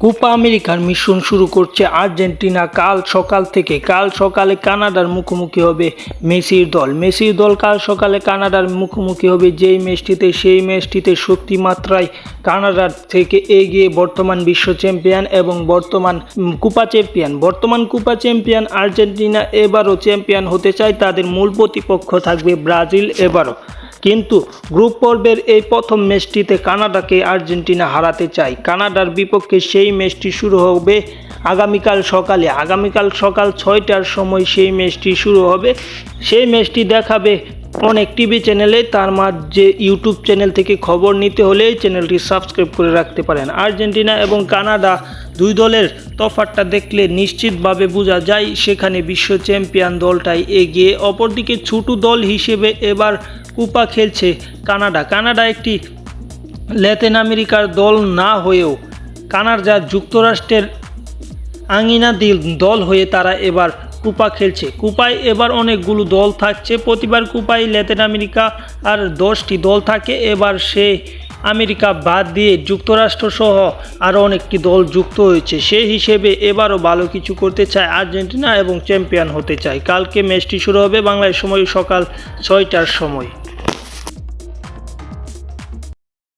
Copa আমেরিকার mission শুরু করছে আর্জেন্টিনা। কাল সকালে কানাডার মুখোমুখি হবে মেসির দল কাল সকালে কানাডার মুখোমুখি হবে। সেই ম্যাচটিতে শক্তিমাত্রায় কানাডার থেকে এগিয়ে বর্তমান বিশ্ব চ্যাম্পিয়ন এবং বর্তমান কোপা চ্যাম্পিয়ন আর্জেন্টিনা এবারও চ্যাম্পিয়ন হতে চায়। তাদের মূল প্রতিপক্ষ থাকবে ব্রাজিল এবারও। কিন্তু গ্রুপ পর্বের এই প্রথম ম্যাচটিতে কানাডাকে আর্জেন্টিনা হারাতে চায়। কানাডার বিপক্ষে সেই ম্যাচটি শুরু হবে আগামীকাল সকাল 6টার সময় সেই ম্যাচটি শুরু হবে। সেই ম্যাচটি দেখাবে অনেক টিভি চ্যানেলে। তার মাঝে ইউটিউব চ্যানেল থেকে খবর নিতে হলে চ্যানেলটি সাবস্ক্রাইব করে রাখতে পারেন। আর্জেন্টিনা এবং কানাডা দুই দলের তফাৎটা দেখলে নিশ্চিতভাবে বোঝা যায় সেখানে বিশ্ব চ্যাম্পিয়ন দলটাই এগিয়ে। অপরদিকে ছোট দল হিসেবে এবার কোপা খেলছে কানাডা একটি ল্যাতিন আমেরিকার দল না হয়েও কানাডা যুক্তরাষ্ট্রের আঙিনাদিল দল হয়ে তারা এবার কোপা খেলছে। কোপায় এবার অনেকগুলো দল থাকছে। প্রতিবার কোপায় ল্যাতিন আমেরিকা আর 10টি দল থাকে। এবার সে আমেরিকা বাদ দিয়ে যুক্তরাষ্ট্র সহ আরও অনেকটি দল যুক্ত হয়েছে। সেই হিসেবে এবারও ভালো কিছু করতে চায় আর্জেন্টিনা এবং চ্যাম্পিয়ন হতে চায়। কালকে ম্যাচটি শুরু হবে বাংলাদেশ সময় সকাল 6টার সময়।